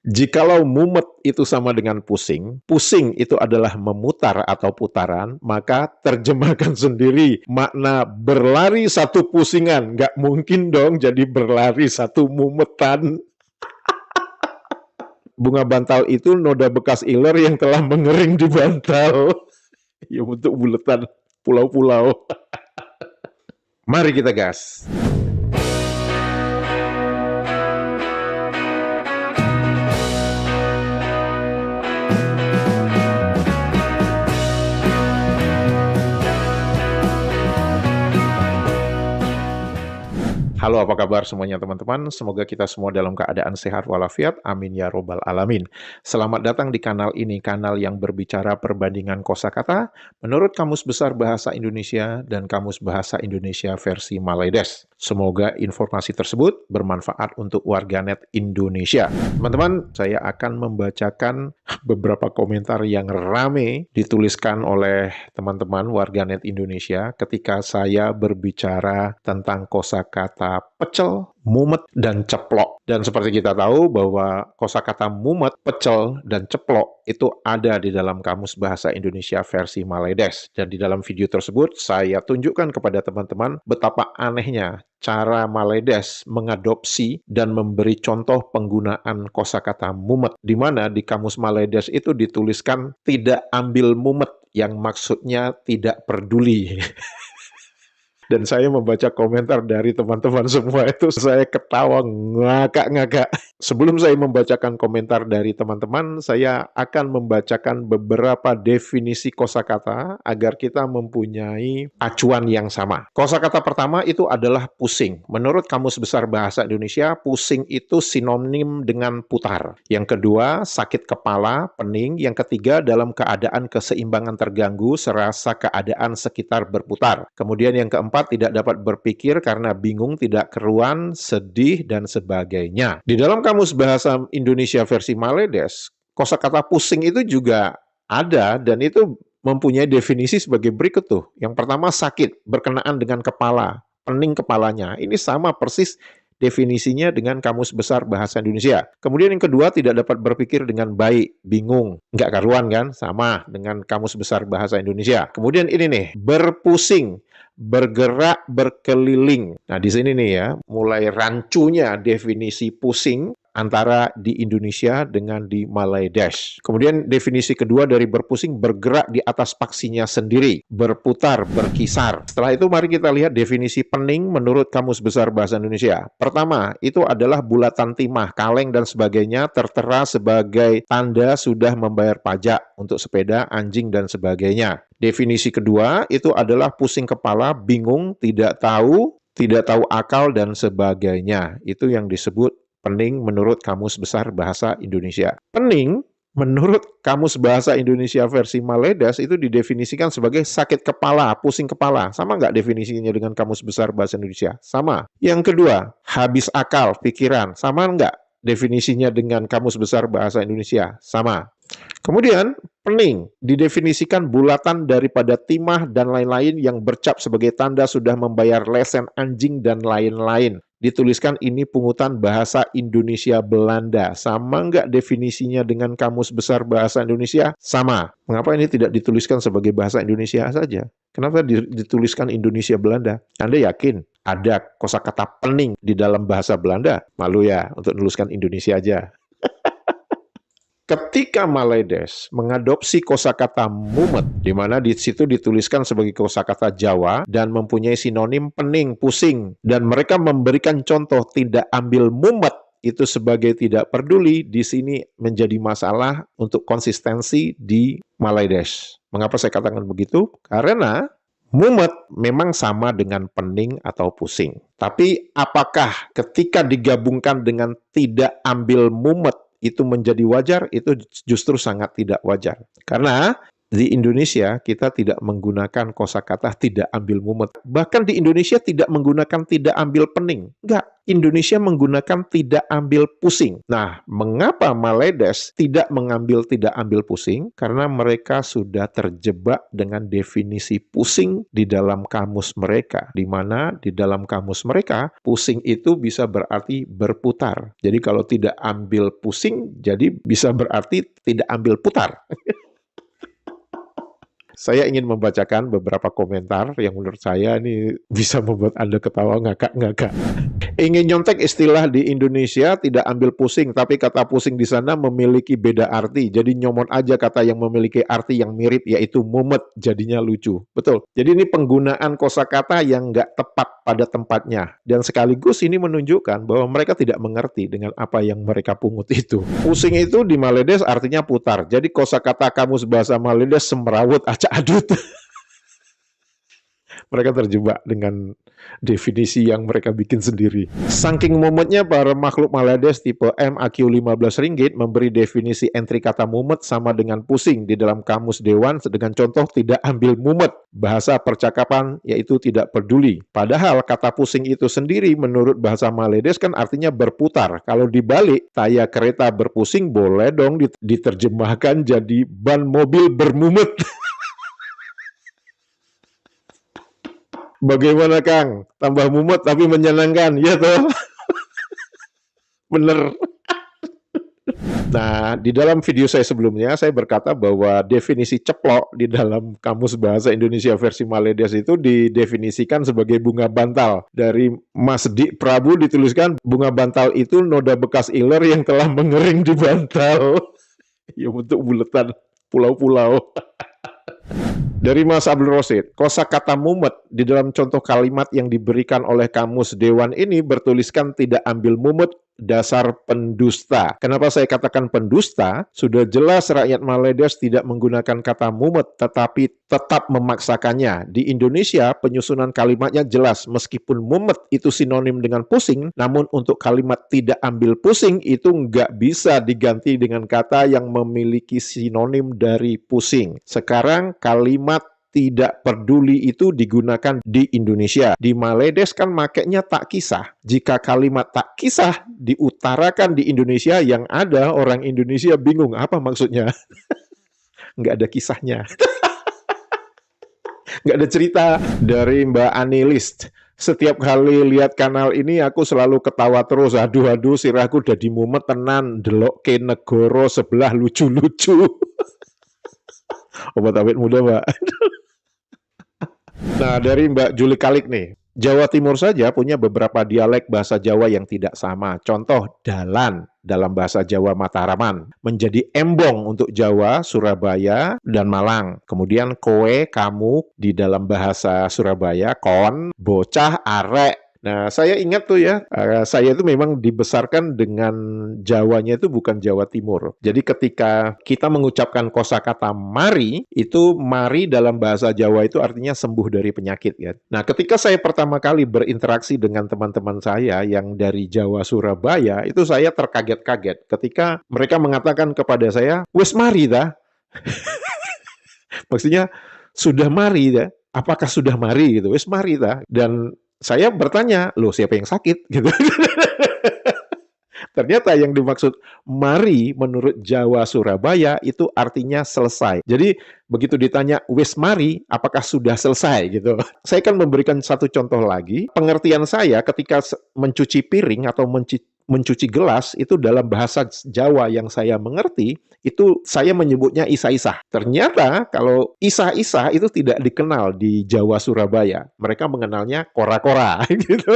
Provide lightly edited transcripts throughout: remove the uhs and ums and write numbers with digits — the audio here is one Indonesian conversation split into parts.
Jikalau mumet itu sama dengan pusing, pusing itu adalah memutar atau putaran, maka terjemahkan sendiri makna berlari satu pusingan. Nggak mungkin dong jadi berlari satu mumetan. Bunga bantal itu noda bekas iler yang telah mengering di bantal. Ya untuk buletan pulau-pulau. Mari kita gas. Halo, apa kabar semuanya teman-teman? Semoga kita semua dalam keadaan sehat walafiat. Amin ya robbal alamin. Selamat datang di kanal ini, kanal yang berbicara perbandingan kosakata menurut Kamus Besar Bahasa Indonesia dan Kamus Bahasa Indonesia versi Malaides. Semoga informasi tersebut bermanfaat untuk warganet Indonesia. Teman-teman, saya akan membacakan beberapa komentar yang rame dituliskan oleh teman-teman warganet Indonesia ketika saya berbicara tentang kosakata pecel, mumet, dan ceplok. Dan seperti kita tahu bahwa kosakata mumet, pecel, dan ceplok itu ada di dalam Kamus Bahasa Indonesia versi Malaides. Dan di dalam video tersebut saya tunjukkan kepada teman-teman betapa anehnya cara Malaides mengadopsi dan memberi contoh penggunaan kosakata mumet, di mana di Kamus Malaides itu dituliskan tidak ambil mumet, yang maksudnya tidak peduli. Dan saya membaca komentar dari teman-teman semua itu, saya ketawa ngakak-ngakak. Sebelum saya membacakan komentar dari teman-teman, saya akan membacakan beberapa definisi kosakata agar kita mempunyai acuan yang sama. Kosakata pertama itu adalah pusing. Menurut Kamus Besar Bahasa Indonesia, pusing itu sinonim dengan putar. Yang kedua, sakit kepala, pening. Yang ketiga, dalam keadaan keseimbangan terganggu, serasa keadaan sekitar berputar. Kemudian yang keempat, tidak dapat berpikir karena bingung, tidak keruan, sedih, dan sebagainya. Di dalam Kamus Bahasa Indonesia versi Malaides, kosakata pusing itu juga ada, dan itu mempunyai definisi sebagai berikut tuh. Yang pertama, sakit, berkenaan dengan kepala, pening kepalanya. Ini sama persis definisinya dengan Kamus Besar Bahasa Indonesia. Kemudian yang kedua, tidak dapat berpikir dengan baik, bingung, nggak karuan kan? Sama dengan Kamus Besar Bahasa Indonesia. Kemudian ini nih, berpusing, bergerak, berkeliling. Nah, di sini nih ya, mulai rancunya definisi pusing antara di Indonesia dengan di Malaides. Kemudian definisi kedua dari berpusing, bergerak di atas paksinya sendiri, berputar, berkisar. Setelah itu mari kita lihat definisi pening menurut Kamus Besar Bahasa Indonesia. Pertama, itu adalah bulatan timah, kaleng, dan sebagainya tertera sebagai tanda sudah membayar pajak untuk sepeda, anjing, dan sebagainya. Definisi kedua, itu adalah pusing kepala, bingung, tidak tahu akal, dan sebagainya. Itu yang disebut pening menurut Kamus Besar Bahasa Indonesia. Pening menurut Kamus Bahasa Indonesia versi Malaides itu didefinisikan sebagai sakit kepala, pusing kepala. Sama nggak definisinya dengan Kamus Besar Bahasa Indonesia? Sama. Yang kedua, habis akal, pikiran. Sama nggak definisinya dengan Kamus Besar Bahasa Indonesia? Sama. Kemudian, pening didefinisikan bulatan daripada timah dan lain-lain yang bercap sebagai tanda sudah membayar lesen, anjing, dan lain-lain. Dituliskan ini pungutan bahasa Indonesia Belanda. Sama nggak definisinya dengan Kamus Besar Bahasa Indonesia? Sama. Mengapa ini tidak dituliskan sebagai bahasa Indonesia saja? Kenapa dituliskan Indonesia Belanda? Anda yakin ada kosakata pening di dalam bahasa Belanda? Malu ya untuk nuliskan Indonesia aja. Ketika Malaides mengadopsi kosakata mumet, di mana di situ dituliskan sebagai kosakata Jawa dan mempunyai sinonim pening, pusing, dan mereka memberikan contoh tidak ambil mumet itu sebagai tidak peduli, di sini menjadi masalah untuk konsistensi di Malaides. Mengapa saya katakan begitu? Karena mumet memang sama dengan pening atau pusing. Tapi apakah ketika digabungkan dengan tidak ambil mumet itu menjadi wajar? Itu justru sangat tidak wajar. Karena Di Indonesia, kita tidak menggunakan kosakata tidak ambil mumet. Bahkan di Indonesia tidak menggunakan tidak ambil pening. Enggak. Indonesia menggunakan tidak ambil pusing. Nah, mengapa Maledes tidak mengambil tidak ambil pusing? Karena mereka sudah terjebak dengan definisi pusing di dalam kamus mereka. Di mana di dalam kamus mereka, pusing itu bisa berarti berputar. Jadi kalau tidak ambil pusing, jadi bisa berarti tidak ambil putar. Saya ingin membacakan beberapa komentar yang menurut saya ini bisa membuat Anda ketawa ngakak-ngakak. Ingin nyontek istilah di Indonesia tidak ambil pusing, tapi kata pusing di sana memiliki beda arti. Jadi nyomot aja kata yang memiliki arti yang mirip, yaitu mumet, jadinya lucu. Betul. Jadi ini penggunaan kosakata yang nggak tepat pada tempatnya. Dan sekaligus ini menunjukkan bahwa mereka tidak mengerti dengan apa yang mereka pungut itu. Pusing itu di Maledes artinya putar. Jadi kosakata kamus bahasa Maledes semrawut acak adut. Mereka terjebak dengan definisi yang mereka bikin sendiri. Saking mumetnya para makhluk Maledes tipe MAQ 15 ringgit memberi definisi entry kata mumet sama dengan pusing di dalam kamus Dewan dengan contoh tidak ambil mumet. Bahasa percakapan yaitu tidak peduli. Padahal kata pusing itu sendiri menurut bahasa Maledes kan artinya berputar. Kalau dibalik, taya kereta berpusing boleh dong diterjemahkan jadi ban mobil bermumet. Bagaimana Kang? Tambah mumet tapi menyenangkan, ya toh? Bener. Nah, di dalam video saya sebelumnya, saya berkata bahwa definisi ceplok di dalam Kamus Bahasa Indonesia versi Maledes itu didefinisikan sebagai bunga bantal. Dari Mas Dik Prabu dituliskan, bunga bantal itu noda bekas iler yang telah mengering di bantal. Ya, untuk buletan pulau-pulau. Dari Mas Abdul Rosid, kosakata mumet di dalam contoh kalimat yang diberikan oleh Kamus Dewan ini bertuliskan tidak ambil mumet, dasar pendusta. Kenapa saya katakan pendusta? Sudah jelas rakyat Maledes tidak menggunakan kata mumet, tetapi tetap memaksakannya. Di Indonesia, penyusunan kalimatnya jelas. Meskipun mumet itu sinonim dengan pusing, namun untuk kalimat tidak ambil pusing itu nggak bisa diganti dengan kata yang memiliki sinonim dari pusing. Sekarang kalimat tidak peduli itu digunakan di Indonesia. Di Maledes kan makainya tak kisah. Jika kalimat tak kisah diutarakan di Indonesia, yang ada orang Indonesia bingung apa maksudnya. Nggak ada kisahnya. Nggak ada cerita. Dari Mbak Anilist. Setiap kali lihat kanal ini aku selalu ketawa terus. Aduh sirahku udah dimumet tenan. Delok ke negoro sebelah lucu-lucu. Obat awet muda, Mbak. Nah, dari Mbak Juli Kalik nih. Jawa Timur saja punya beberapa dialek bahasa Jawa yang tidak sama. Contoh, dalan dalam bahasa Jawa Mataraman menjadi embong untuk Jawa, Surabaya, dan Malang. Kemudian kowe, kamu di dalam bahasa Surabaya, kon, bocah, arek. Nah, saya ingat tuh ya, saya itu memang dibesarkan dengan Jawanya itu bukan Jawa Timur. Jadi ketika kita mengucapkan kosakata mari, itu mari dalam bahasa Jawa itu artinya sembuh dari penyakit ya. Nah, ketika saya pertama kali berinteraksi dengan teman-teman saya yang dari Jawa Surabaya, itu saya terkaget-kaget ketika mereka mengatakan kepada saya, "Wes mari dah." Maksudnya, sudah mari dah. Apakah sudah mari gitu? Wes mari dah. Dan saya bertanya, loh siapa yang sakit? Gitu. Ternyata yang dimaksud mari menurut Jawa Surabaya itu artinya selesai. Jadi begitu ditanya wis mari, apakah sudah selesai gitu. Saya akan memberikan satu contoh lagi. Pengertian saya ketika mencuci piring atau mencuci gelas itu dalam bahasa Jawa yang saya mengerti, itu saya menyebutnya isah-isah. Ternyata kalau isah-isah itu tidak dikenal di Jawa Surabaya. Mereka mengenalnya kora-kora gitu.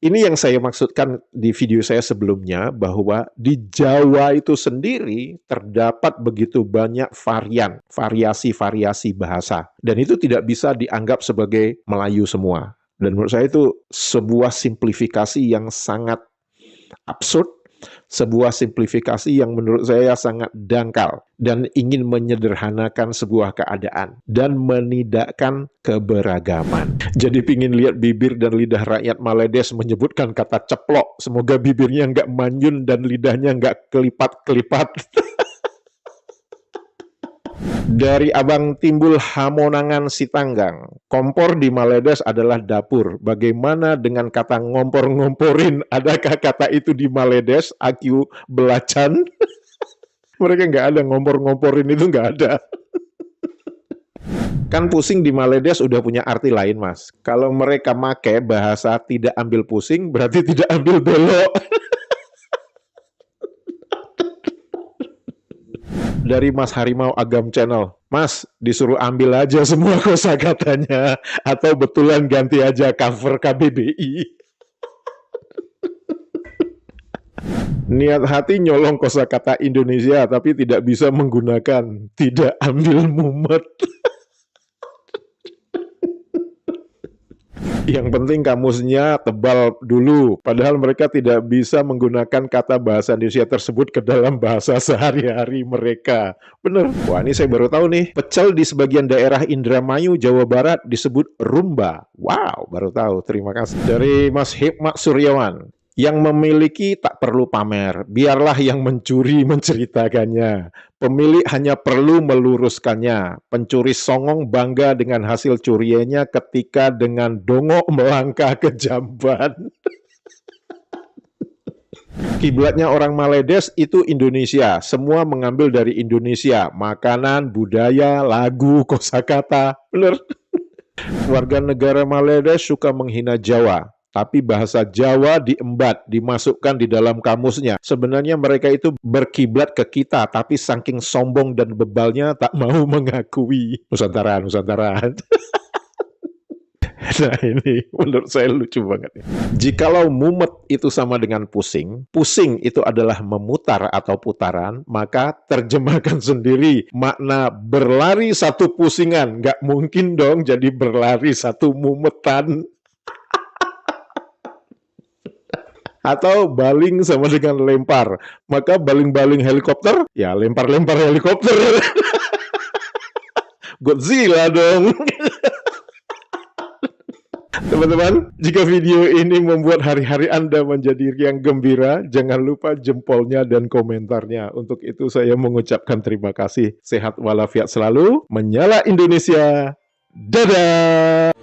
Ini yang saya maksudkan di video saya sebelumnya, bahwa di Jawa itu sendiri terdapat begitu banyak variasi-variasi bahasa. Dan itu tidak bisa dianggap sebagai Melayu semua. Dan menurut saya itu sebuah simplifikasi yang sangat absurd, sebuah simplifikasi yang menurut saya sangat dangkal dan ingin menyederhanakan sebuah keadaan dan menidakkan keberagaman. Jadi pingin lihat bibir dan lidah rakyat Maledes menyebutkan kata ceplok. Semoga bibirnya nggak manyun dan lidahnya nggak kelipat-kelipat. Dari Abang Timbul Hamonangan Sitanggang, kompor di Maledes adalah dapur. Bagaimana dengan kata ngompor-ngomporin? Adakah kata itu di Maledes? Aku belacan? Mereka nggak ada, ngompor-ngomporin itu nggak ada. Kan pusing di Maledes udah punya arti lain, Mas. Kalau mereka make bahasa tidak ambil pusing, berarti tidak ambil belok. Dari Mas Harimau Agam Channel, Mas, disuruh ambil aja semua kosakatanya, atau betulan ganti aja cover KBBI. Niat hati nyolong kosakata Indonesia, tapi tidak bisa menggunakan, tidak ambil mumet. Yang penting kamusnya tebal dulu, padahal mereka tidak bisa menggunakan kata bahasa Indonesia tersebut ke dalam bahasa sehari-hari mereka. Bener. Wah, ini saya baru tahu nih. Pecel di sebagian daerah Indramayu, Jawa Barat disebut rumba. Wow, baru tahu. Terima kasih. Dari Mas Hikmat Suryawan. Yang memiliki tak perlu pamer, biarlah yang mencuri menceritakannya. Pemilik hanya perlu meluruskannya. Pencuri songong bangga dengan hasil curiannya ketika dengan dongok melangkah ke jamban. Kiblatnya orang Maledes itu Indonesia. Semua mengambil dari Indonesia. Makanan, budaya, lagu, kosakata. Bener. Warga negara Maledes suka menghina Jawa. Tapi bahasa Jawa diembat, dimasukkan di dalam kamusnya. Sebenarnya mereka itu berkiblat ke kita, tapi saking sombong dan bebalnya tak mau mengakui. Nusantara, Nusantara. Nah ini menurut saya lucu banget. Jikalau mumet itu sama dengan pusing, pusing itu adalah memutar atau putaran, maka terjemahkan sendiri makna berlari satu pusingan. Nggak mungkin dong jadi berlari satu mumetan. Atau baling sama dengan lempar, maka baling-baling helikopter, ya lempar-lempar helikopter. Godzilla dong. Teman-teman, jika video ini membuat hari-hari Anda menjadi riang gembira, jangan lupa jempolnya dan komentarnya. Untuk itu saya mengucapkan terima kasih. Sehat walafiat selalu, menyala Indonesia. Dadah!